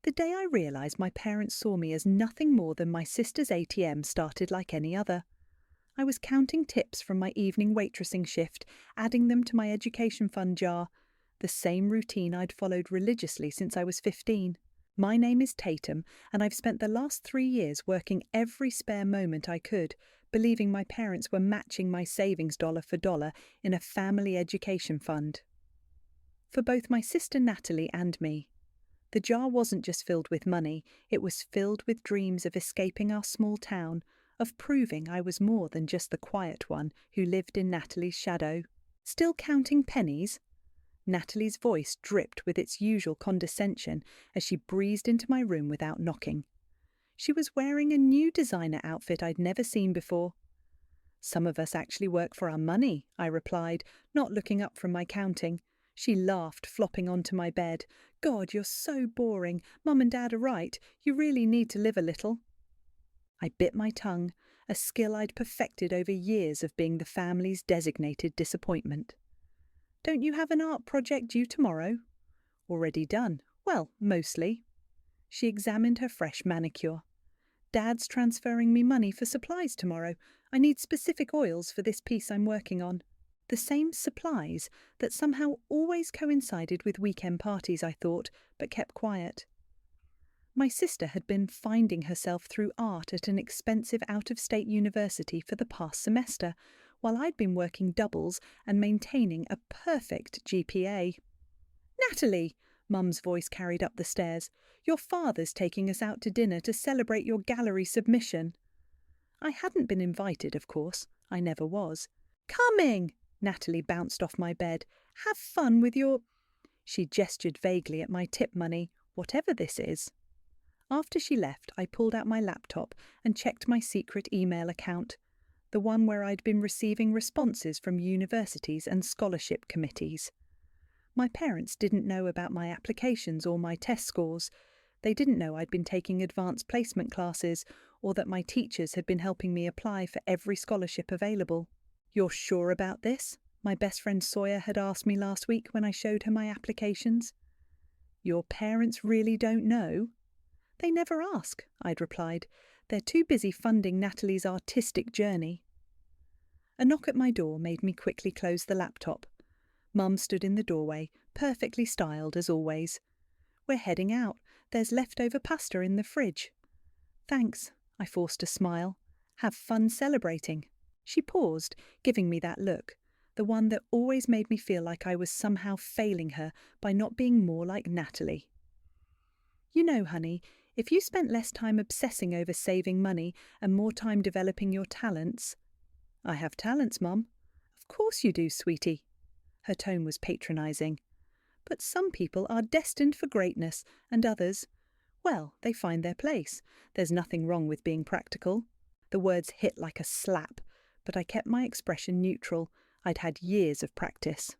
The day I realised my parents saw me as nothing more than my sister's ATM started like any other. I was counting tips from my evening waitressing shift, adding them to my education fund jar, the same routine I'd followed religiously since I was 15. My name is Tatum, and I've spent the last 3 years working every spare moment I could, believing my parents were matching my savings dollar for dollar in a family education fund. For both my sister Natalie and me. The jar wasn't just filled with money, it was filled with dreams of escaping our small town, of proving I was more than just the quiet one who lived in Natalie's shadow. Still counting pennies? Natalie's voice dripped with its usual condescension as she breezed into my room without knocking. She was wearing a new designer outfit I'd never seen before. "Some of us actually work for our money," I replied, not looking up from my counting. She laughed, flopping onto my bed. "God, you're so boring. Mum and Dad are right. You really need to live a little." I bit my tongue, a skill I'd perfected over years of being the family's designated disappointment. "Don't you have an art project due tomorrow?" "Already done. Well, mostly." She examined her fresh manicure. "Dad's transferring me money for supplies tomorrow. I need specific oils for this piece I'm working on." The same supplies that somehow always coincided with weekend parties, I thought, but kept quiet. My sister had been finding herself through art at an expensive out-of-state university for the past semester, while I'd been working doubles and maintaining a perfect GPA. "Natalie!" Mum's voice carried up the stairs. "Your father's taking us out to dinner to celebrate your gallery submission." I hadn't been invited, of course. I never was. "Coming!" Natalie bounced off my bed. "Have fun with your—" She gestured vaguely at my tip money, whatever this is. After she left, I pulled out my laptop and checked my secret email account, the one where I'd been receiving responses from universities and scholarship committees. My parents didn't know about my applications or my test scores. They didn't know I'd been taking advanced placement classes or that my teachers had been helping me apply for every scholarship available. "You're sure about this?" my best friend Sawyer had asked me last week when I showed her my applications. "Your parents really don't know?" "They never ask," I'd replied. "They're too busy funding Natalie's artistic journey." A knock at my door made me quickly close the laptop. Mum stood in the doorway, perfectly styled as always. "We're heading out. There's leftover pasta in the fridge." "Thanks," I forced a smile. "Have fun celebrating." She paused, giving me that look, the one that always made me feel like I was somehow failing her by not being more like Natalie. "You know, honey, if you spent less time obsessing over saving money and more time developing your talents—" "I have talents, Mum." "Of course you do, sweetie." Her tone was patronising. "But some people are destined for greatness, and others, well, they find their place. There's nothing wrong with being practical." The words hit like a slap, but I kept my expression neutral. I'd had years of practice.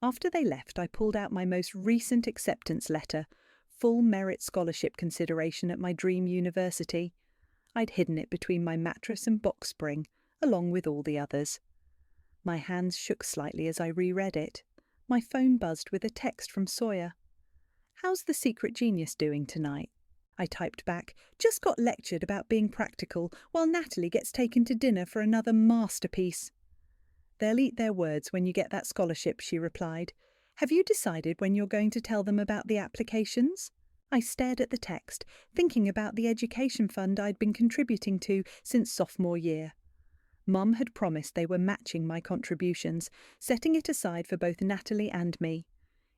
After they left, I pulled out my most recent acceptance letter, full merit scholarship consideration at my dream university. I'd hidden it between my mattress and box spring, along with all the others. My hands shook slightly as I reread it. My phone buzzed with a text from Sawyer. "How's the secret genius doing tonight?" I typed back, "Just got lectured about being practical, while Natalie gets taken to dinner for another masterpiece." "They'll eat their words when you get that scholarship," she replied. "Have you decided when you're going to tell them about the applications?" I stared at the text, thinking about the education fund I'd been contributing to since sophomore year. Mum had promised they were matching my contributions, setting it aside for both Natalie and me.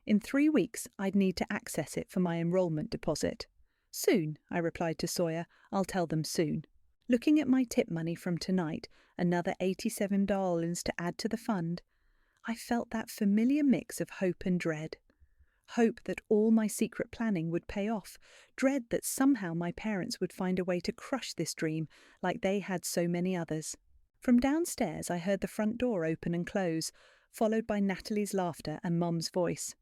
In 3 weeks, I'd need to access it for my enrollment deposit. "Soon," I replied to Sawyer. "I'll tell them soon." Looking at my tip money from tonight, another $87 to add to the fund, I felt that familiar mix of hope and dread. Hope that all my secret planning would pay off, dread that somehow my parents would find a way to crush this dream like they had so many others. From downstairs I heard the front door open and close, followed by Natalie's laughter and Mum's voice.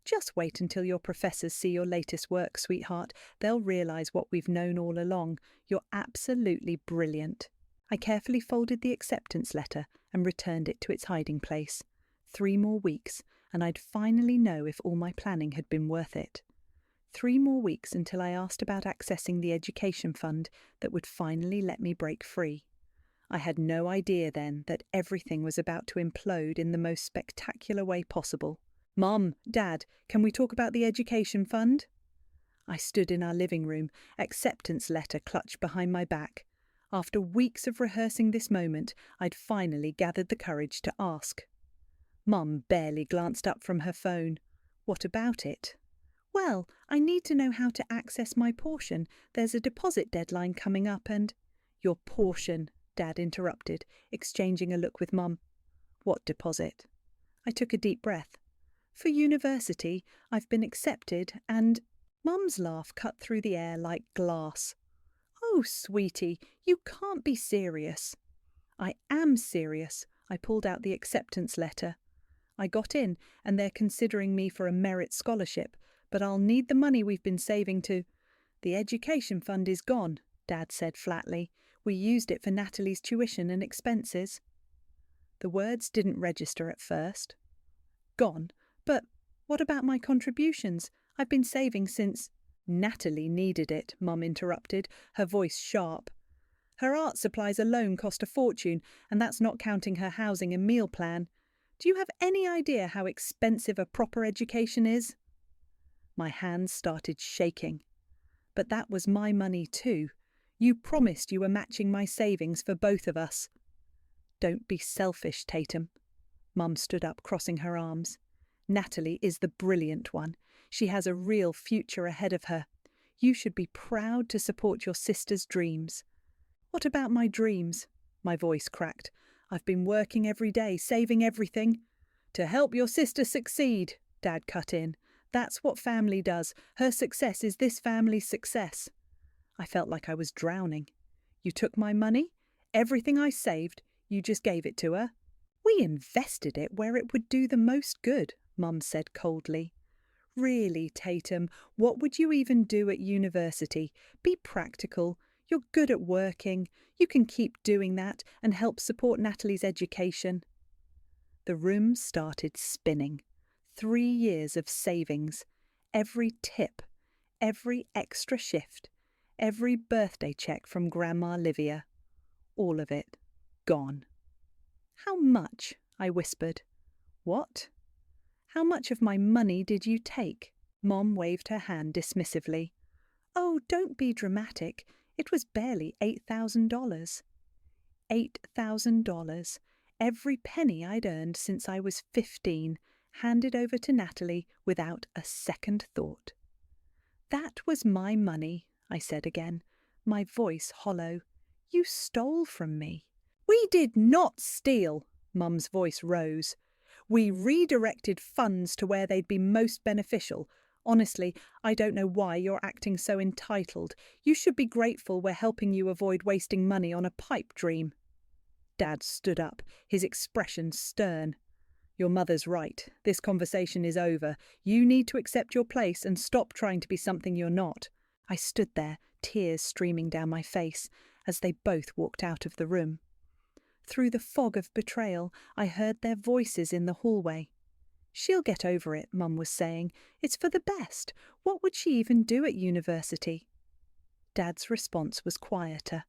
"Just wait until your professors see your latest work, sweetheart. They'll realise what we've known all along. You're absolutely brilliant." I carefully folded the acceptance letter and returned it to its hiding place. 3 more weeks, and I'd finally know if all my planning had been worth it. 3 more weeks until I asked about accessing the education fund that would finally let me break free. I had no idea then that everything was about to implode in the most spectacular way possible. "Mom, Dad, can we talk about the education fund?" I stood in our living room, acceptance letter clutched behind my back. After weeks of rehearsing this moment, I'd finally gathered the courage to ask. Mum barely glanced up from her phone. "What about it?" "Well, I need to know how to access my portion. There's a deposit deadline coming up and—" "Your portion," Dad interrupted, exchanging a look with Mum. "What deposit?" I took a deep breath. "For university, I've been accepted and—" Mum's laugh cut through the air like glass. "Oh, sweetie, you can't be serious." "I am serious." I pulled out the acceptance letter. "I got in, and they're considering me for a merit scholarship, but I'll need the money we've been saving to—" "The education fund is gone," Dad said flatly. "We used it for Natalie's tuition and expenses." The words didn't register at first. "Gone? But what about my contributions? I've been saving since—" "Natalie needed it," Mum interrupted, her voice sharp. "Her art supplies alone cost a fortune, and that's not counting her housing and meal plan. Do you have any idea how expensive a proper education is?" My hands started shaking. "But that was my money too. You promised you were matching my savings for both of us." "Don't be selfish, Tatum." Mum stood up, crossing her arms. "Natalie is the brilliant one. She has a real future ahead of her. You should be proud to support your sister's dreams." "What about my dreams?" My voice cracked. "I've been working every day, saving everything." "To help your sister succeed," Dad cut in. "That's what family does. Her success is this family's success." I felt like I was drowning. "You took my money? Everything I saved? You just gave it to her?" "We invested it where it would do the most good," Mum said coldly. "Really, Tatum, what would you even do at university? Be practical. You're good at working. You can keep doing that and help support Natalie's education." The room started spinning. 3 years of savings. Every tip, every extra shift, every birthday check from Grandma Livia. All of it gone. "How much?" I whispered. "What?" "How much of my money did you take?" Mom waved her hand dismissively. "Oh, don't be dramatic. It was barely $8,000. $8,000. Every penny I'd earned since I was 15, handed over to Natalie without a second thought. "That was my money," I said again, my voice hollow. "You stole from me." "We did not steal," Mum's voice rose. "We redirected funds to where they'd be most beneficial. Honestly, I don't know why you're acting so entitled. You should be grateful we're helping you avoid wasting money on a pipe dream." Dad stood up, his expression stern. "Your mother's right. This conversation is over. You need to accept your place and stop trying to be something you're not." I stood there, tears streaming down my face, as they both walked out of the room. Through the fog of betrayal, I heard their voices in the hallway. "She'll get over it," Mum was saying. "It's for the best. What would she even do at university?" Dad's response was quieter.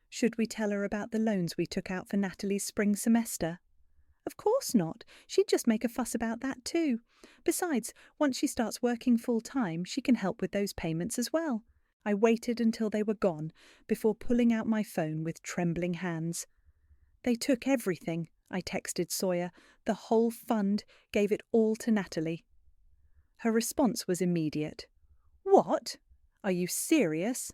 "Should we tell her about the loans we took out for Natalie's spring semester?" "Of course not. She'd just make a fuss about that too. Besides, once she starts working full-time, she can help with those payments as well." I waited until they were gone before pulling out my phone with trembling hands. "They took everything," I texted Sawyer. "The whole fund, gave it all to Natalie." Her response was immediate. "What? Are you serious?"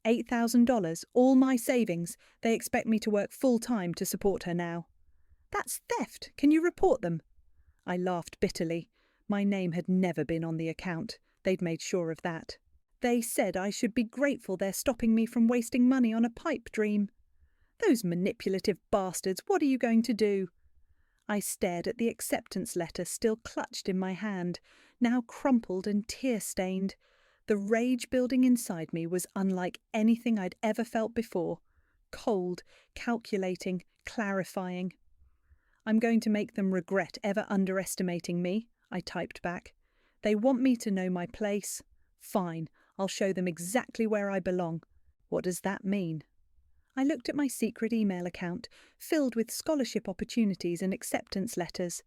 $8,000, all my savings. They expect me to work full-time to support her now." "That's theft. Can you report them?" I laughed bitterly. My name had never been on the account. They'd made sure of that. "They said I should be grateful they're stopping me from wasting money on a pipe dream." "Those manipulative bastards, what are you going to do?" I stared at the acceptance letter still clutched in my hand, now crumpled and tear-stained. The rage building inside me was unlike anything I'd ever felt before. Cold, calculating, clarifying. "I'm going to make them regret ever underestimating me," I typed back. "They want me to know my place. Fine, I'll show them exactly where I belong. What does that mean? I looked at my secret email account, filled with scholarship opportunities and acceptance letters.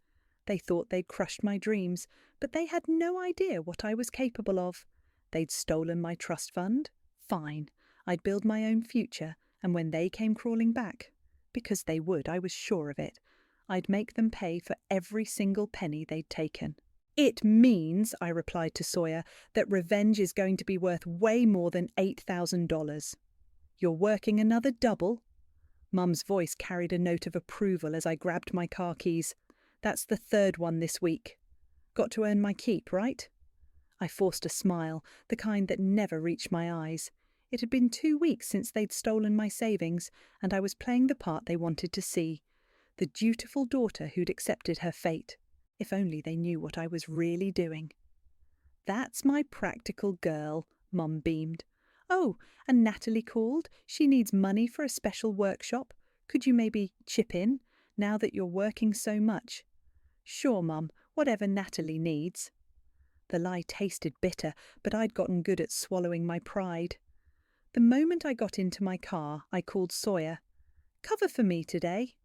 They thought they'd crushed my dreams, but they had no idea what I was capable of. They'd stolen my trust fund? Fine. I'd build my own future, and when they came crawling back, because they would, I was sure of it, I'd make them pay for every single penny they'd taken. It means, I replied to Sawyer, that revenge is going to be worth way more than $8,000. You're working another double? Mum's voice carried a note of approval as I grabbed my car keys. That's the third one this week. Got to earn my keep, right? I forced a smile, the kind that never reached my eyes. It had been 2 weeks since they'd stolen my savings, and I was playing the part they wanted to see. The dutiful daughter who'd accepted her fate. If only they knew what I was really doing. That's my practical girl, Mum beamed. Oh, and Natalie called. She needs money for a special workshop. Could you maybe chip in, now that you're working so much? Sure, Mum, whatever Natalie needs. The lie tasted bitter, but I'd gotten good at swallowing my pride. The moment I got into my car, I called Sawyer. Cover for me today.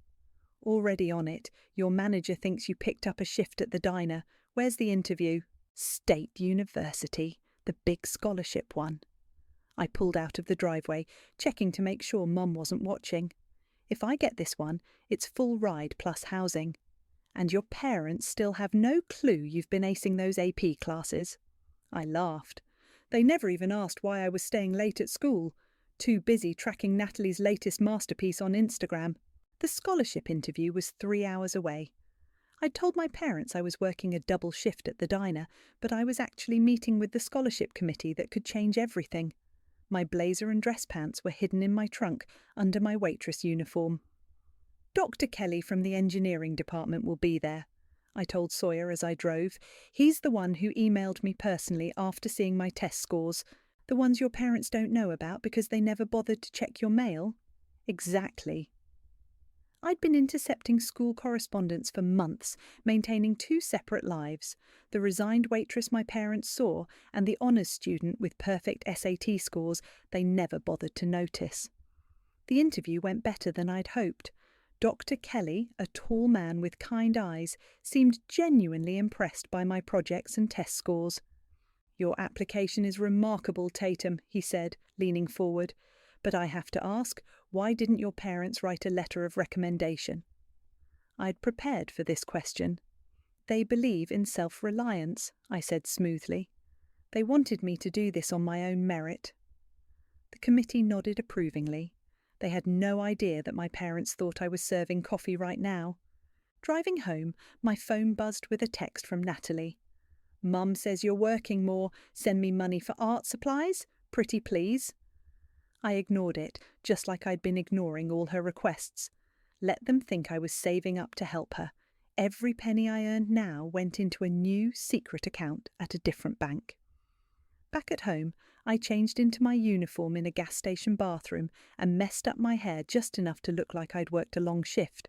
Already on it. Your manager thinks you picked up a shift at the diner. Where's the interview? State University, the big scholarship one. I pulled out of the driveway, checking to make sure Mum wasn't watching. If I get this one, it's full ride plus housing. And your parents still have no clue you've been acing those AP classes. I laughed. They never even asked why I was staying late at school. Too busy tracking Natalie's latest masterpiece on Instagram. The scholarship interview was 3 hours away. I'd told my parents I was working a double shift at the diner, but I was actually meeting with the scholarship committee that could change everything. My blazer and dress pants were hidden in my trunk under my waitress uniform. Dr. Kelly from the engineering department will be there, I told Sawyer as I drove. He's the one who emailed me personally after seeing my test scores. The ones your parents don't know about because they never bothered to check your mail? Exactly. I'd been intercepting school correspondence for months, maintaining 2 separate lives, the resigned waitress my parents saw and the honours student with perfect SAT scores they never bothered to notice. The interview went better than I'd hoped. Dr. Kelly, a tall man with kind eyes, seemed genuinely impressed by my projects and test scores. Your application is remarkable, Tatum, he said, leaning forward. But I have to ask, why didn't your parents write a letter of recommendation? I'd prepared for this question. They believe in self-reliance, I said smoothly. They wanted me to do this on my own merit. The committee nodded approvingly. They had no idea that my parents thought I was serving coffee right now. Driving home, my phone buzzed with a text from Natalie. Mum says you're working more. Send me money for art supplies? Pretty please. I ignored it, just like I'd been ignoring all her requests. Let them think I was saving up to help her. Every penny I earned now went into a new secret account at a different bank. Back at home, I changed into my uniform in a gas station bathroom and messed up my hair just enough to look like I'd worked a long shift.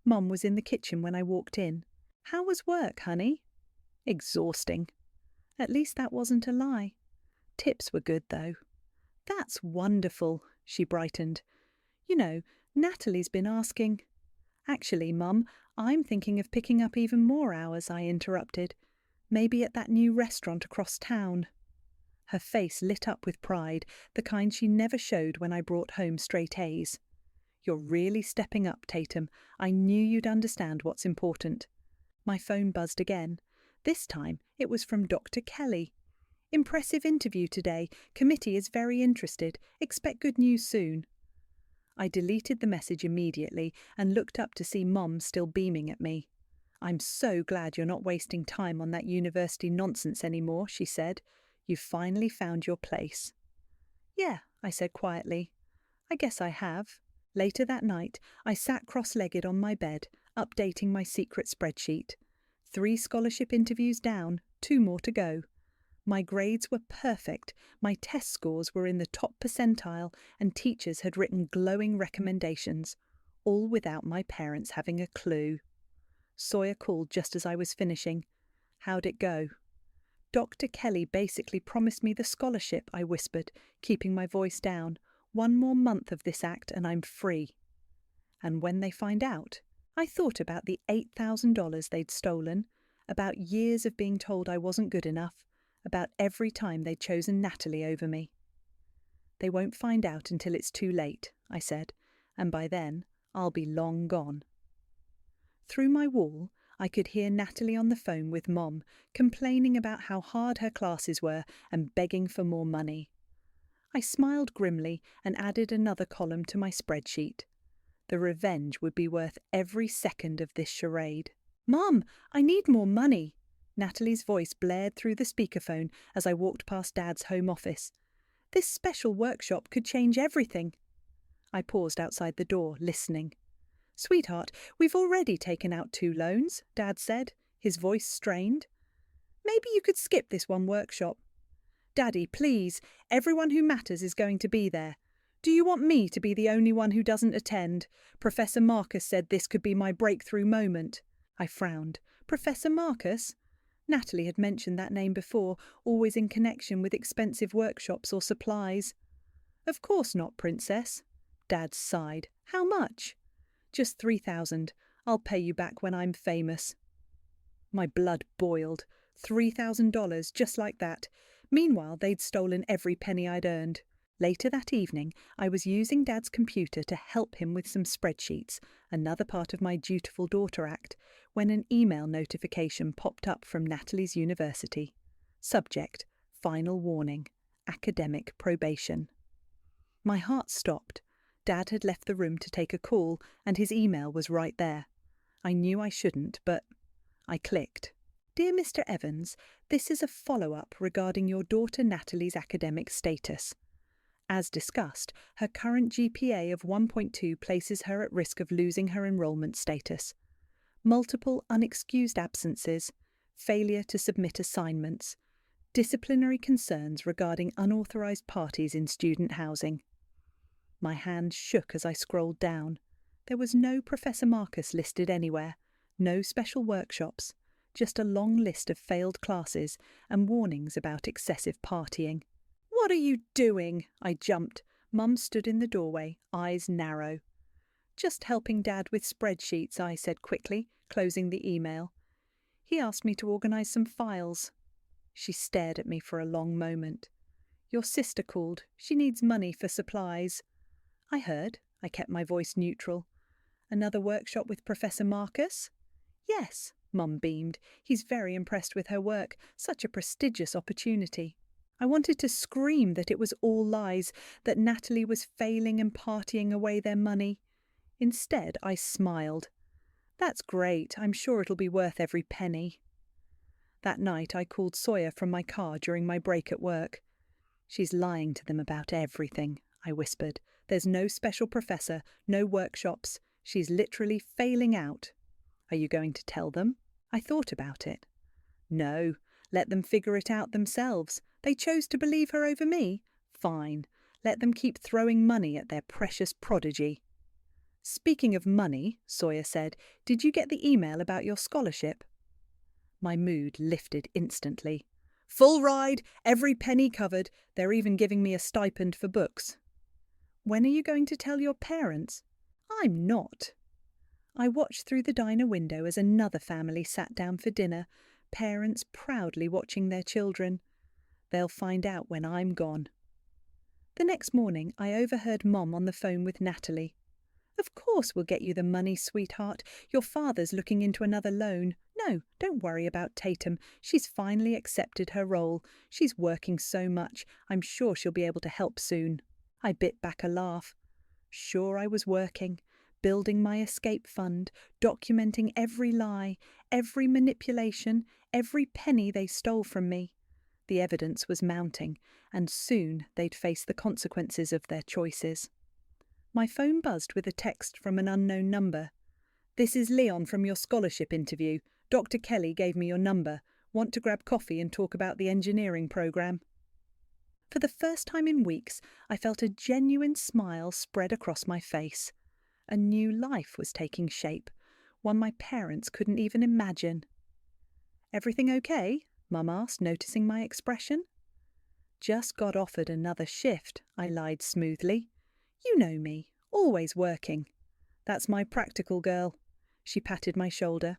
Mum was in the kitchen when I walked in. How was work, honey? Exhausting. At least that wasn't a lie. Tips were good, though. That's wonderful, she brightened. You know, Natalie's been asking. Actually, Mum, I'm thinking of picking up even more hours, I interrupted. Maybe at that new restaurant across town. Her face lit up with pride, the kind she never showed when I brought home straight A's. You're really stepping up, Tatum. I knew you'd understand what's important. My phone buzzed again. This time it was from Dr. Kelly. Impressive interview today. Committee is very interested. Expect good news soon. I deleted the message immediately and looked up to see Mum still beaming at me. I'm so glad you're not wasting time on that university nonsense anymore, she said. You've finally found your place. Yeah, I said quietly. I guess I have. Later that night, I sat cross-legged on my bed, updating my secret spreadsheet. 3 scholarship interviews down, 2 more to go. My grades were perfect, my test scores were in the top percentile, and teachers had written glowing recommendations, all without my parents having a clue. Sawyer called just as I was finishing. How'd it go? Dr. Kelly basically promised me the scholarship, I whispered, keeping my voice down. 1 more month of this act and I'm free. And when they find out, I thought about the $8,000 they'd stolen, about years of being told I wasn't good enough, about every time they'd chosen Natalie over me. They won't find out until it's too late, I said, and by then I'll be long gone. Through my wall, I could hear Natalie on the phone with Mom, complaining about how hard her classes were and begging for more money. I smiled grimly and added another column to my spreadsheet. The revenge would be worth every second of this charade. "Mom, I need more money," Natalie's voice blared through the speakerphone as I walked past Dad's home office. "This special workshop could change everything." I paused outside the door, listening. "Sweetheart, we've already taken out 2 loans," Dad said, his voice strained. "Maybe you could skip this one workshop." "Daddy, please, everyone who matters is going to be there. Do you want me to be the only one who doesn't attend? Professor Marcus said this could be my breakthrough moment." I frowned. Professor Marcus? Natalie had mentioned that name before, always in connection with expensive workshops or supplies. "Of course not, Princess." Dad sighed. "How much?" "Just 3,000. I'll pay you back when I'm famous." My blood boiled. $3,000, just like that. Meanwhile, they'd stolen every penny I'd earned. Later that evening, I was using Dad's computer to help him with some spreadsheets, another part of my dutiful daughter act, when an email notification popped up from Natalie's university. Subject: Final warning. Academic probation. My heart stopped. Dad had left the room to take a call, and his email was right there. I knew I shouldn't, but I clicked. "Dear Mr. Evans, this is a follow-up regarding your daughter Natalie's academic status. As discussed, her current GPA of 1.2 places her at risk of losing her enrollment status. Multiple unexcused absences, failure to submit assignments, disciplinary concerns regarding unauthorized parties in student housing." My hand shook as I scrolled down. There was no Professor Marcus listed anywhere, no special workshops, just a long list of failed classes and warnings about excessive partying. "What are you doing?" I jumped. Mum stood in the doorway, eyes narrow. "Just helping Dad with spreadsheets," I said quickly, closing the email. "He asked me to organise some files." She stared at me for a long moment. "Your sister called. She needs money for supplies." "I heard." I kept my voice neutral. "Another workshop with Professor Marcus?" "Yes," Mum beamed. "He's very impressed with her work. Such a prestigious opportunity." I wanted to scream that it was all lies, that Natalie was failing and partying away their money. Instead, I smiled. "That's great. I'm sure it'll be worth every penny." That night, I called Sawyer from my car during my break at work. "She's lying to them about everything," I whispered. "There's no special professor, no workshops. She's literally failing out." "Are you going to tell them?" I thought about it. "No. Let them figure it out themselves. They chose to believe her over me. Fine. Let them keep throwing money at their precious prodigy." "Speaking of money," Sawyer said, "did you get the email about your scholarship?" My mood lifted instantly. "Full ride, every penny covered. They're even giving me a stipend for books." "When are you going to tell your parents?" "I'm not." I watched through the diner window as another family sat down for dinner, parents proudly watching their children. They'll find out when I'm gone. The next morning, I overheard Mom on the phone with Natalie. "Of course we'll get you the money, sweetheart. Your father's looking into another loan. No, don't worry about Tatum. She's finally accepted her role. She's working so much. I'm sure she'll be able to help soon." I bit back a laugh. Sure, I was working, building my escape fund, documenting every lie, every manipulation, every penny they stole from me. The evidence was mounting, and soon they'd face the consequences of their choices. My phone buzzed with a text from an unknown number. "This is Leon from your scholarship interview. Dr. Kelly gave me your number. Want to grab coffee and talk about the engineering program?" For the first time in weeks, I felt a genuine smile spread across my face. A new life was taking shape, one my parents couldn't even imagine. "Everything okay?" Mum asked, noticing my expression. Just got offered another shift, I lied smoothly. You know me, always working. That's my practical girl. She patted my shoulder.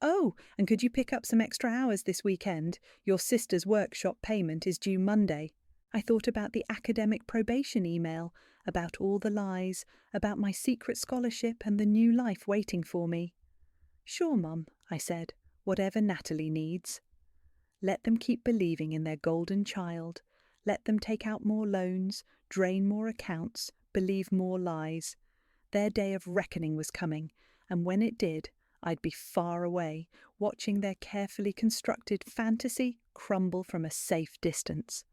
Oh, and could you pick up some extra hours this weekend? Your sister's workshop payment is due Monday. I thought about the academic probation email, about all the lies, about my secret scholarship and the new life waiting for me. Sure, Mum, I said, whatever Natalie needs. Let them keep believing in their golden child. Let them take out more loans, drain more accounts, believe more lies. Their day of reckoning was coming, and when it did, I'd be far away, watching their carefully constructed fantasy crumble from a safe distance.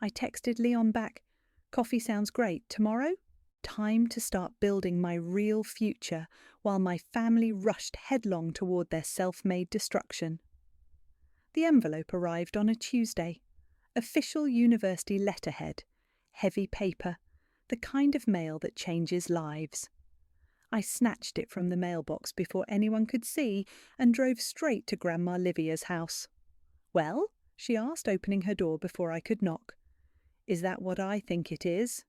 I texted Leon back, "Coffee sounds great. Tomorrow?" Time to start building my real future while my family rushed headlong toward their self-made destruction. The envelope arrived on a Tuesday. Official university letterhead, heavy paper, the kind of mail that changes lives. I snatched it from the mailbox before anyone could see and drove straight to Grandma Livia's house. "Well?" she asked, opening her door before I could knock. "Is that what I think it is?"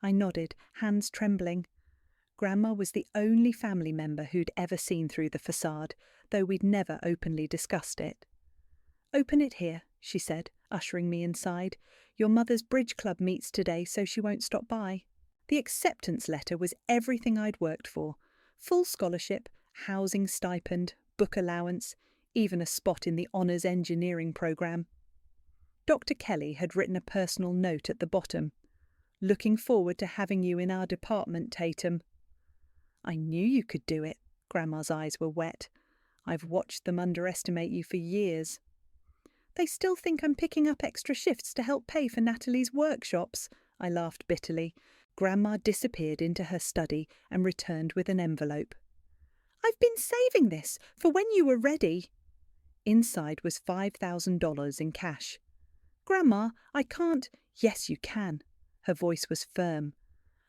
I nodded, hands trembling. Grandma was the only family member who'd ever seen through the facade, though we'd never openly discussed it. "Open it here," she said, ushering me inside. "Your mother's bridge club meets today, so she won't stop by." The acceptance letter was everything I'd worked for. Full scholarship, housing stipend, book allowance, even a spot in the honours engineering programme. Dr. Kelly had written a personal note at the bottom. "Looking forward to having you in our department, Tatum." I knew you could do it. Grandma's eyes were wet. I've watched them underestimate you for years. "They still think I'm picking up extra shifts to help pay for Natalie's workshops," I laughed bitterly. Grandma disappeared into her study and returned with an envelope. "I've been saving this for when you were ready." Inside was $5,000 in cash. "Grandma, I can't—" "Yes, you can." Her voice was firm.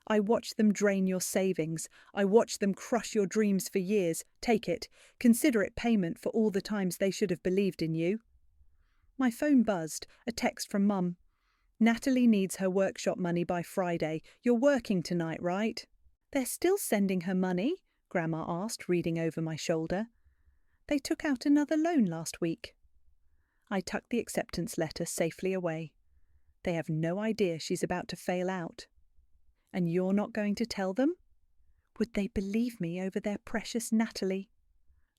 "I watched them drain your savings. I watched them crush your dreams for years. Take it. Consider it payment for all the times they should have believed in you." My phone buzzed, a text from Mum. "Natalie needs her workshop money by Friday. You're working tonight, right?" "They're still sending her money?" Grandma asked, reading over my shoulder. "They took out another loan last week." I tucked the acceptance letter safely away. They have no idea she's about to fail out. "And you're not going to tell them?" Would they believe me over their precious Natalie?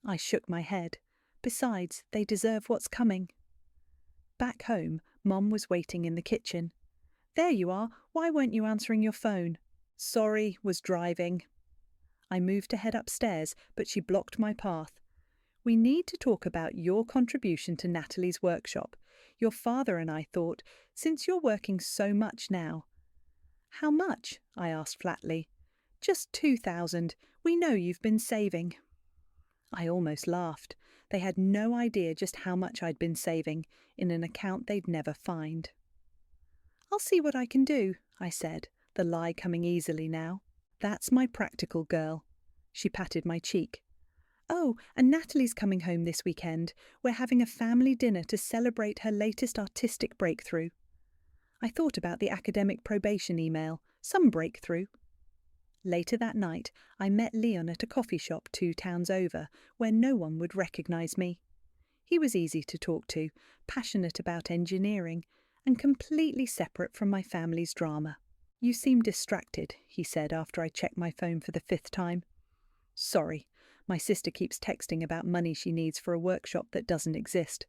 I shook my head. Besides, they deserve what's coming. Back home, Mum was waiting in the kitchen. "There you are. Why weren't you answering your phone?" "Sorry, was driving." I moved to head upstairs, but she blocked my path. "We need to talk about your contribution to Natalie's workshop. Your father and I thought, since you're working so much now—" "How much?" I asked flatly. "Just 2,000. We know you've been saving." I almost laughed. They had no idea just how much I'd been saving, in an account they'd never find. "I'll see what I can do," I said, the lie coming easily now. "That's my practical girl." She patted my cheek. "Oh, and Natalie's coming home this weekend. We're having a family dinner to celebrate her latest artistic breakthrough." I thought about the academic probation email. Some breakthrough. Later that night, I met Leon at a coffee shop 2 towns over, where no one would recognise me. He was easy to talk to, passionate about engineering, and completely separate from my family's drama. "You seem distracted," he said after I checked my phone for the 5th time. "Sorry, my sister keeps texting about money she needs for a workshop that doesn't exist."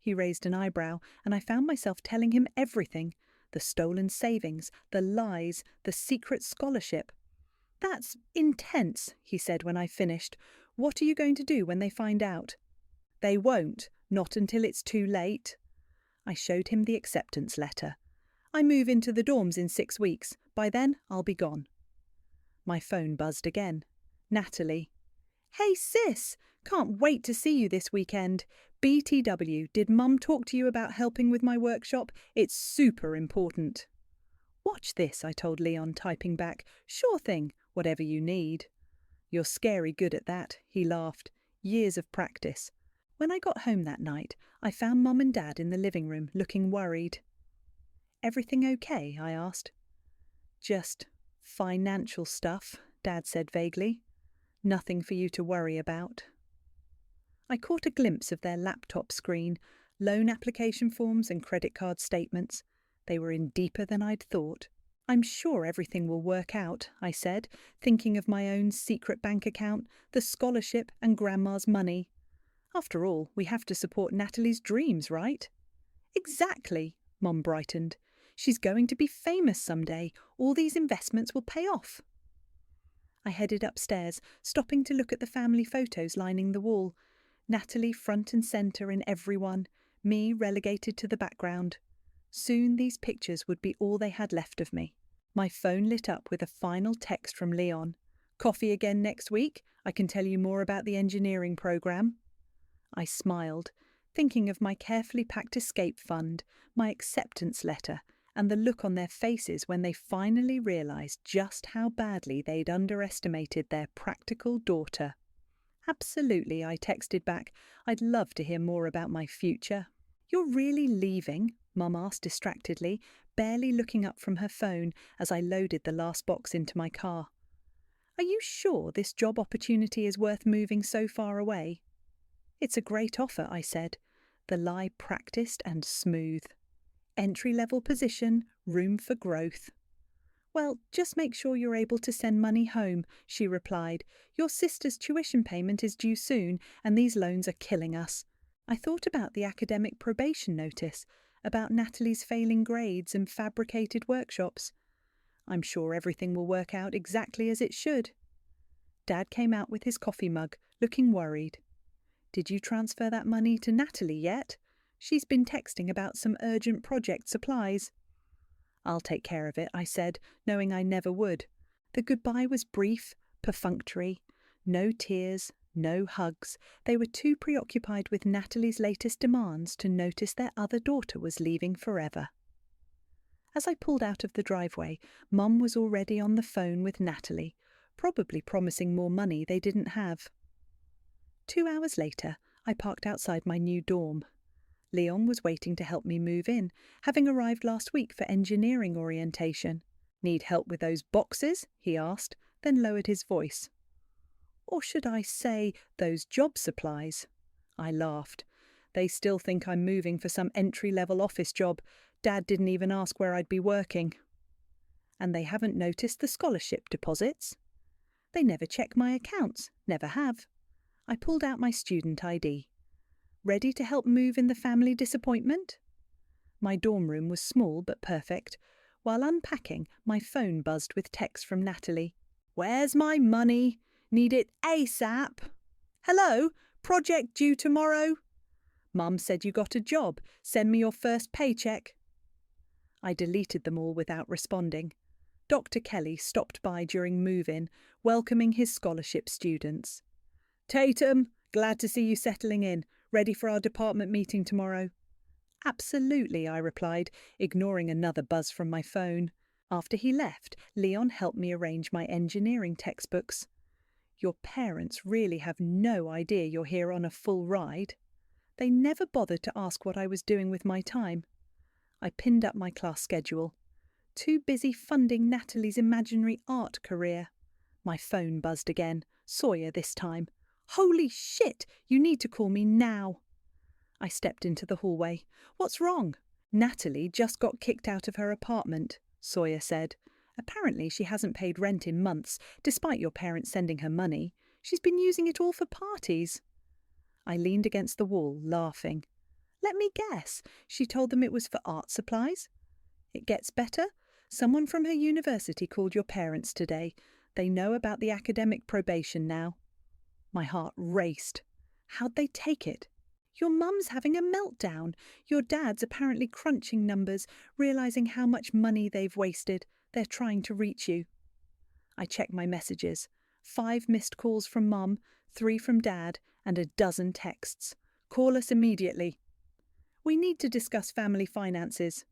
He raised an eyebrow, and I found myself telling him everything: the stolen savings, the lies, the secret scholarship. "That's intense," he said when I finished. "What are you going to do when they find out?" "They won't, not until it's too late." I showed him the acceptance letter. "I move into the dorms in 6 weeks. By then, I'll be gone." My phone buzzed again. Natalie. "Hey sis, can't wait to see you this weekend. BTW, did Mum talk to you about helping with my workshop? It's super important." "Watch this," I told Leon, typing back. "Sure thing, whatever you need." "You're scary good at that," he laughed. "Years of practice." When I got home that night, I found Mum and Dad in the living room, looking worried. "Everything okay?" I asked. "Just financial stuff," Dad said vaguely. "Nothing for you to worry about." I caught a glimpse of their laptop screen, loan application forms and credit card statements. They were in deeper than I'd thought. "I'm sure everything will work out," I said, thinking of my own secret bank account, the scholarship and Grandma's money. "After all, we have to support Natalie's dreams, right?" "Exactly," Mum brightened. "She's going to be famous someday. All these investments will pay off." I headed upstairs, stopping to look at the family photos lining the wall. Natalie front and centre in every one, me relegated to the background. Soon these pictures would be all they had left of me. My phone lit up with a final text from Leon. "Coffee again next week? I can tell you more about the engineering programme." I smiled, thinking of my carefully packed escape fund, my acceptance letter, and the look on their faces when they finally realised just how badly they'd underestimated their practical daughter. "Absolutely," I texted back. "I'd love to hear more about my future." "You're really leaving?" Mum asked distractedly, barely looking up from her phone as I loaded the last box into my car. "Are you sure this job opportunity is worth moving so far away?" "It's a great offer," I said, the lie practiced and smooth. "Entry-level position, room for growth." "Well, just make sure you're able to send money home," she replied. "Your sister's tuition payment is due soon, and these loans are killing us." I thought about the academic probation notice, about Natalie's failing grades and fabricated workshops. "I'm sure everything will work out exactly as it should." Dad came out with his coffee mug, looking worried. "Did you transfer that money to Natalie yet? She's been texting about some urgent project supplies." "I'll take care of it," I said, knowing I never would. The goodbye was brief, perfunctory. No tears, no hugs. They were too preoccupied with Natalie's latest demands to notice their other daughter was leaving forever. As I pulled out of the driveway, Mum was already on the phone with Natalie, probably promising more money they didn't have. 2 hours later, I parked outside my new dorm. Leon was waiting to help me move in, having arrived last week for engineering orientation. "Need help with those boxes?" he asked, then lowered his voice. "Or should I say, those job supplies?" I laughed. "They still think I'm moving for some entry-level office job. Dad didn't even ask where I'd be working." "And they haven't noticed the scholarship deposits?" "They never check my accounts, never have." I pulled out my student ID. "Ready to help move in the family disappointment?" My dorm room was small but perfect. While unpacking, my phone buzzed with text from Natalie. "Where's my money? Need it ASAP. Hello? Project due tomorrow? Mum said you got a job. Send me your first paycheck." I deleted them all without responding. Dr. Kelly stopped by during move-in, welcoming his scholarship students. "Tatum, glad to see you settling in. Ready for our department meeting tomorrow?" "Absolutely," I replied, ignoring another buzz from my phone. After he left, Leon helped me arrange my engineering textbooks. "Your parents really have no idea you're here on a full ride." They never bothered to ask what I was doing with my time. I pinned up my class schedule. Too busy funding Natalie's imaginary art career. My phone buzzed again, Sawyer this time. "Holy shit! You need to call me now." I stepped into the hallway. "What's wrong?" "Natalie just got kicked out of her apartment," Sawyer said. "Apparently she hasn't paid rent in months, despite your parents sending her money. She's been using it all for parties." I leaned against the wall, laughing. "Let me guess. She told them it was for art supplies?" "It gets better. Someone from her university called your parents today. They know about the academic probation now." My heart raced. How'd they take it? "Your mum's having a meltdown. Your dad's apparently crunching numbers, realising how much money they've wasted. They're trying to reach you." I checked my messages. 5 missed calls from Mum, 3 from Dad, and a dozen texts. "Call us immediately." "We need to discuss family finances."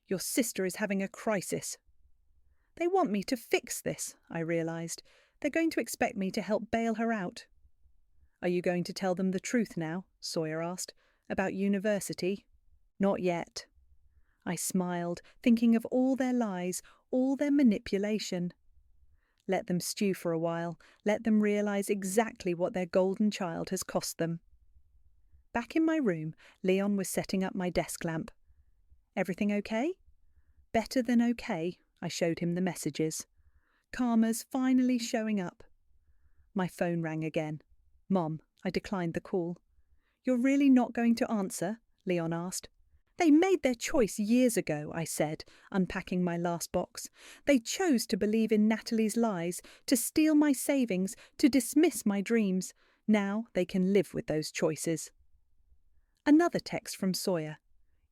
"Your sister is having a crisis." They want me to fix this, I realised. They're going to expect me to help bail her out. Are you going to tell them the truth now? Sawyer asked. About university? Not yet. I smiled, thinking of all their lies, all their manipulation. Let them stew for a while. Let them realize exactly what their golden child has cost them. Back in my room, Leon was setting up my desk lamp. Everything okay? Better than okay, I showed him the messages. Karma's finally showing up. My phone rang again. Mom, I declined the call. You're really not going to answer? Leon asked. They made their choice years ago, I said, unpacking my last box. They chose to believe in Natalie's lies, to steal my savings, to dismiss my dreams. Now they can live with those choices. Another text from Sawyer.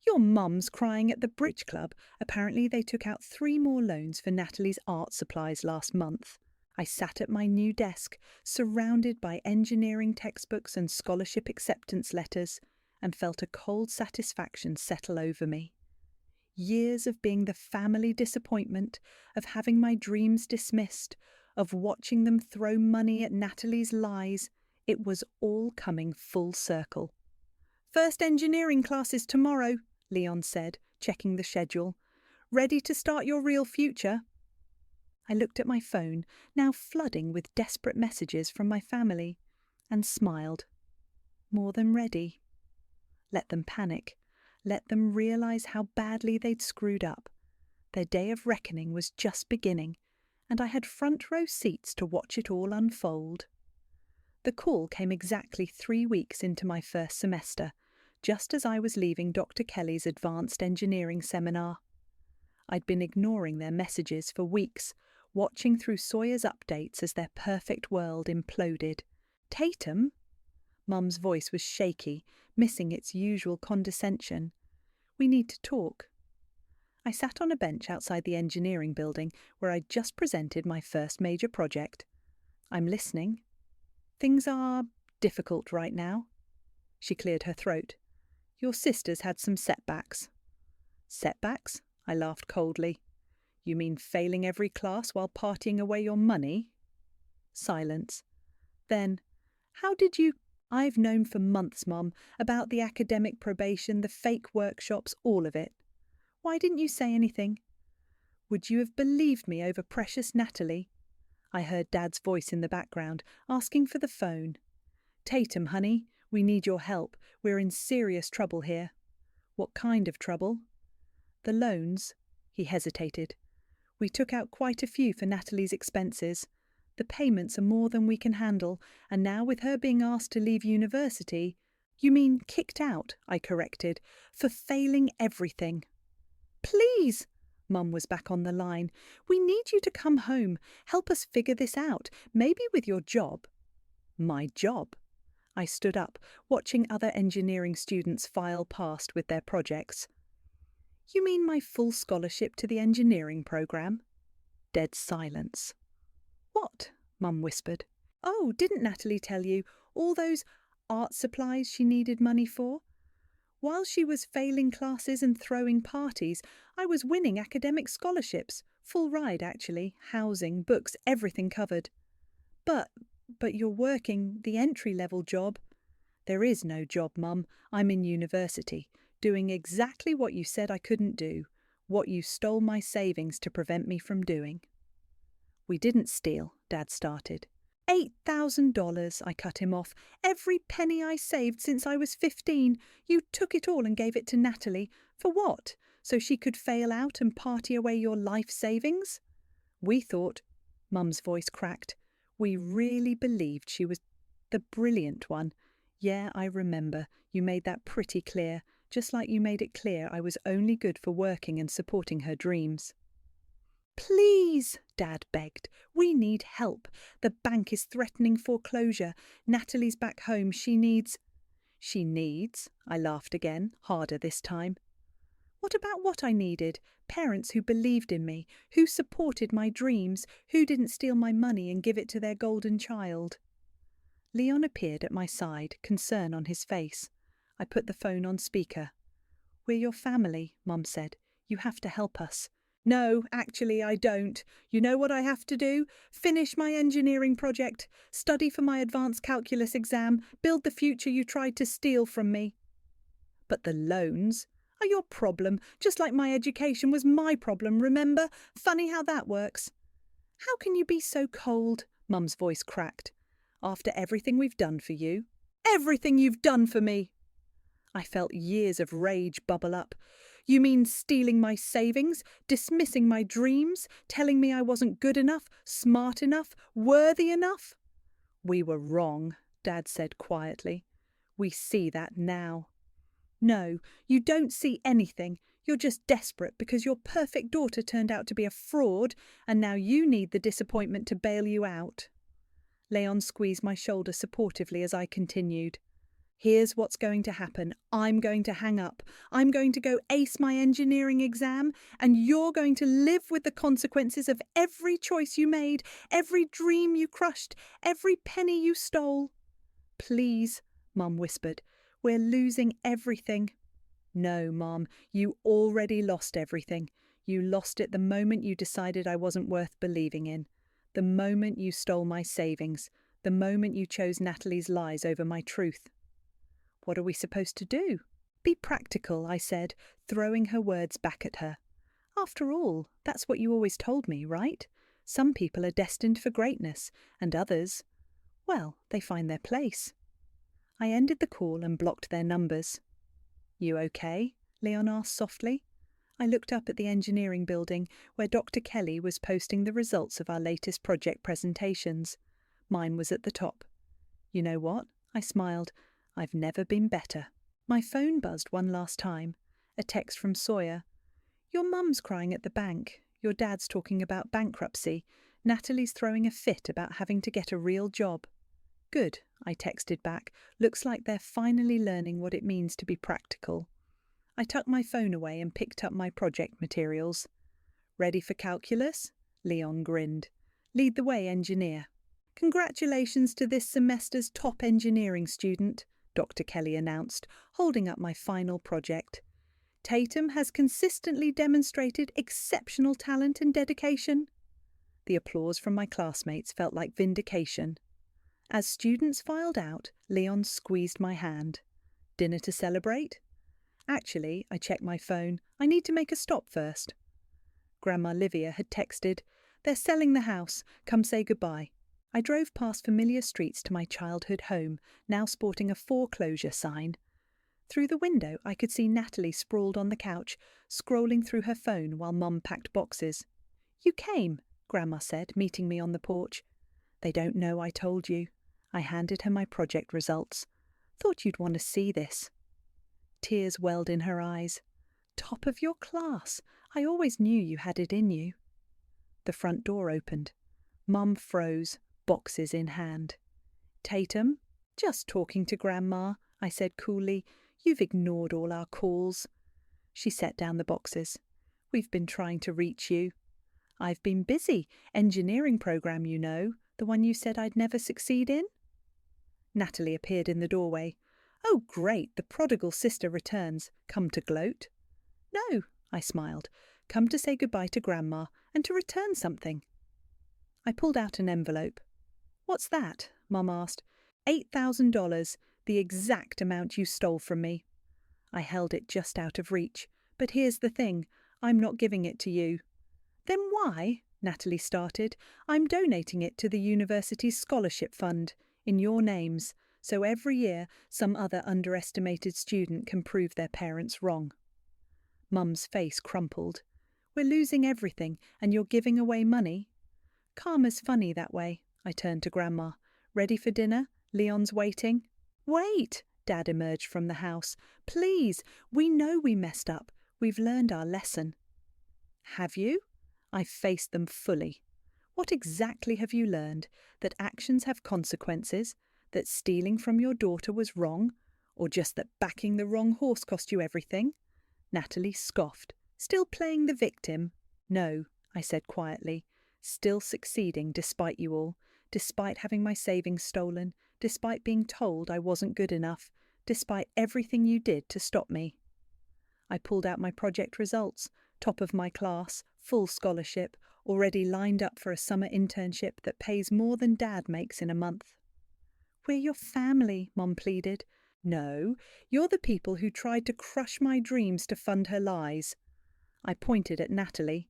Your mum's crying at the bridge club. Apparently they took out 3 more loans for Natalie's art supplies last month. I sat at my new desk, surrounded by engineering textbooks and scholarship acceptance letters, and felt a cold satisfaction settle over me. Years of being the family disappointment, of having my dreams dismissed, of watching them throw money at Natalie's lies, it was all coming full circle. First engineering classes tomorrow, Leon said, checking the schedule. Ready to start your real future? I looked at my phone, now flooding with desperate messages from my family, and smiled. More than ready. Let them panic. Let them realize how badly they'd screwed up. Their day of reckoning was just beginning, and I had front row seats to watch it all unfold. The call came exactly 3 weeks into my first semester, just as I was leaving Dr. Kelly's advanced engineering seminar. I'd been ignoring their messages for weeks, watching through Sawyer's updates as their perfect world imploded. Tatum? Mum's voice was shaky, missing its usual condescension. We need to talk. I sat on a bench outside the engineering building where I'd just presented my first major project. I'm listening. Things are difficult right now. She cleared her throat. Your sister's had some setbacks. Setbacks? I laughed coldly. You mean failing every class while partying away your money? Silence. Then, how did you... I've known for months, Mum, about the academic probation, the fake workshops, all of it. Why didn't you say anything? Would you have believed me over precious Natalie? I heard Dad's voice in the background, asking for the phone. Tatum, honey, we need your help. We're in serious trouble here. What kind of trouble? The loans. He hesitated. We took out quite a few for Natalie's expenses. The payments are more than we can handle, and now with her being asked to leave university— You mean kicked out, I corrected, for failing everything. Please! Mum was back on the line. We need you to come home. Help us figure this out, maybe with your job. My job? I stood up, watching other engineering students file past with their projects. You mean my full scholarship to the engineering programme? Dead silence. What? Mum whispered. Oh, didn't Natalie tell you? All those art supplies she needed money for? While she was failing classes and throwing parties, I was winning academic scholarships. Full ride, actually. Housing, books, everything covered. But you're working the entry-level job. There is no job, Mum. I'm in university, doing exactly what you said I couldn't do, what you stole my savings to prevent me from doing. We didn't steal, Dad started. $8,000, I cut him off. Every penny I saved since I was 15. You took it all and gave it to Natalie. For what? So she could fail out and party away your life savings? We thought, Mum's voice cracked, we really believed she was the brilliant one. Yeah, I remember. You made that pretty clear, just like you made it clear I was only good for working and supporting her dreams. Please, Dad begged. We need help. The bank is threatening foreclosure. Natalie's back home. She needs... She needs? I laughed again, harder this time. What about what I needed? Parents who believed in me, who supported my dreams, who didn't steal my money and give it to their golden child. Leon appeared at my side, concern on his face. I put the phone on speaker. We're your family, Mum said. You have to help us. No, actually, I don't. You know what I have to do? Finish my engineering project, study for my advanced calculus exam, build the future you tried to steal from me. But the loans are your problem, just like my education was my problem, remember? Funny how that works. How can you be so cold? Mum's voice cracked. After everything we've done for you. Everything you've done for me! I felt years of rage bubble up. You mean stealing my savings, dismissing my dreams, telling me I wasn't good enough, smart enough, worthy enough? We were wrong, Dad said quietly. We see that now. No, you don't see anything. You're just desperate because your perfect daughter turned out to be a fraud, and now you need the disappointment to bail you out. Leon squeezed my shoulder supportively as I continued. Here's what's going to happen. I'm going to hang up. I'm going to go ace my engineering exam, and you're going to live with the consequences of every choice you made, every dream you crushed, every penny you stole. Please, Mum whispered. We're losing everything. No, Mom, you already lost everything. You lost it the moment you decided I wasn't worth believing in. The moment you stole my savings. The moment you chose Natalie's lies over my truth. What are we supposed to do? Be practical, I said, throwing her words back at her. After all, that's what you always told me, right? Some people are destined for greatness, and others, well, they find their place. I ended the call and blocked their numbers. You okay? Leon asked softly. I looked up at the engineering building where Dr. Kelly was posting the results of our latest project presentations. Mine was at the top. You know what? I smiled. I've never been better. My phone buzzed one last time. A text from Sawyer. Your mum's crying at the bank. Your dad's talking about bankruptcy. Natalie's throwing a fit about having to get a real job. Good, I texted back. Looks like they're finally learning what it means to be practical. I tucked my phone away and picked up my project materials. Ready for calculus? Leon grinned. Lead the way, engineer. Congratulations to this semester's top engineering student, Dr. Kelly announced, holding up my final project. Tatum has consistently demonstrated exceptional talent and dedication. The applause from my classmates felt like vindication. As students filed out, Leon squeezed my hand. Dinner to celebrate? Actually, I checked my phone. I need to make a stop first. Grandma Livia had texted, "They're selling the house. Come say goodbye." I drove past familiar streets to my childhood home, now sporting a foreclosure sign. Through the window, I could see Natalie sprawled on the couch, scrolling through her phone while Mum packed boxes. "You came," Grandma said, meeting me on the porch. "They don't know I told you." I handed her my project results. "Thought you'd want to see this." Tears welled in her eyes. "Top of your class. I always knew you had it in you." The front door opened. Mum froze, boxes in hand. "Tatum?" "Just talking to Grandma," I said coolly. "You've ignored all our calls." She set down the boxes. "We've been trying to reach you." "I've been busy. Engineering program, you know, the one you said I'd never succeed in?" Natalie appeared in the doorway. "Oh, great, the prodigal sister returns. Come to gloat?" "No," I smiled. "Come to say goodbye to Grandma and to return something." I pulled out an envelope. "What's that?" Mum asked. $8,000, the exact amount you stole from me." I held it just out of reach. "But here's the thing, I'm not giving it to you." "Then why?" Natalie started. "I'm donating it to the university's scholarship fund, in your names, so every year some other underestimated student can prove their parents wrong." Mum's face crumpled. "We're losing everything, and you're giving away money?" "Karma's funny that way." I turned to Grandma. "Ready for dinner? Leon's waiting." "Wait!" Dad emerged from the house. "Please, we know we messed up. We've learned our lesson." "Have you?" I faced them fully. "What exactly have you learned? That actions have consequences? That stealing from your daughter was wrong? Or just that backing the wrong horse cost you everything?" Natalie scoffed. "Still playing the victim?" "No," I said quietly. "Still succeeding despite you all, despite having my savings stolen, despite being told I wasn't good enough, despite everything you did to stop me." I pulled out my project results. Top of my class, full scholarship, already lined up for a summer internship that pays more than Dad makes in a month. We're your family, Mom pleaded. No, you're the people who tried to crush my dreams to fund her lies. I pointed at Natalie.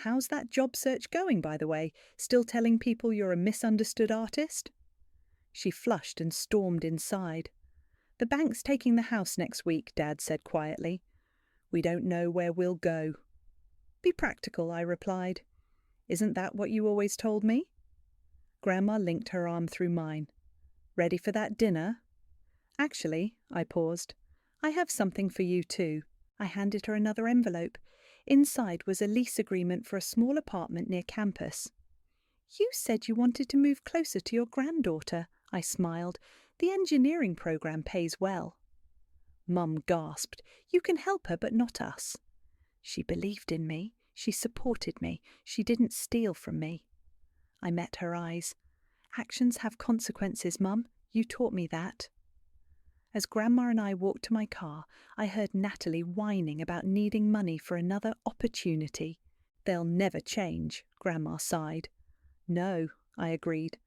How's that job search going, by the way? Still telling people you're a misunderstood artist? She flushed and stormed inside. The bank's taking the house next week, Dad said quietly. We don't know where we'll go. Be practical, I replied. Isn't that what you always told me? Grandma linked her arm through mine. Ready for that dinner? Actually, I paused, I have something for you too. I handed her another envelope. Inside was a lease agreement for a small apartment near campus. You said you wanted to move closer to your granddaughter, I smiled. The engineering program pays well. Mum gasped. You can help her, but not us. She believed in me. She supported me. She didn't steal from me. I met her eyes. Actions have consequences, Mum. You taught me that. As Grandma and I walked to my car, I heard Natalie whining about needing money for another opportunity. They'll never change, Grandma sighed. No, I agreed.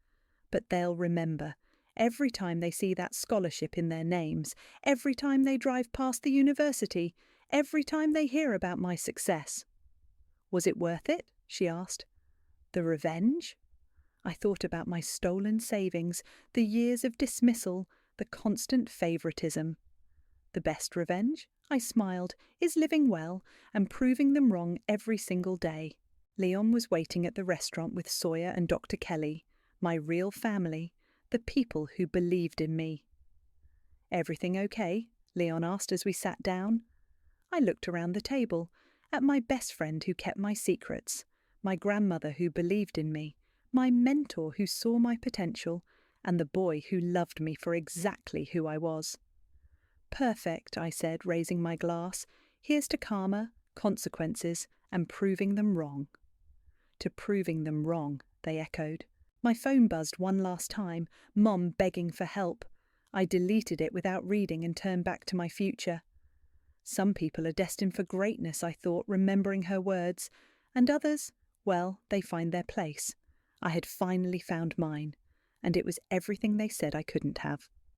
But they'll remember. Every time they see that scholarship in their names, every time they drive past the university, every time they hear about my success. Was it worth it? She asked. The revenge? I thought about my stolen savings, the years of dismissal, the constant favouritism. The best revenge, I smiled, is living well and proving them wrong every single day. Leon was waiting at the restaurant with Sawyer and Dr. Kelly, my real family, the people who believed in me. Everything okay? Leon asked as we sat down. I looked around the table, at my best friend who kept my secrets, my grandmother who believed in me, my mentor who saw my potential, and the boy who loved me for exactly who I was. Perfect, I said, raising my glass. Here's to karma, consequences, and proving them wrong. To proving them wrong, they echoed. My phone buzzed one last time, Mom begging for help. I deleted it without reading and turned back to my future. Some people are destined for greatness, I thought, remembering her words, and others, well, they find their place. I had finally found mine, and it was everything they said I couldn't have.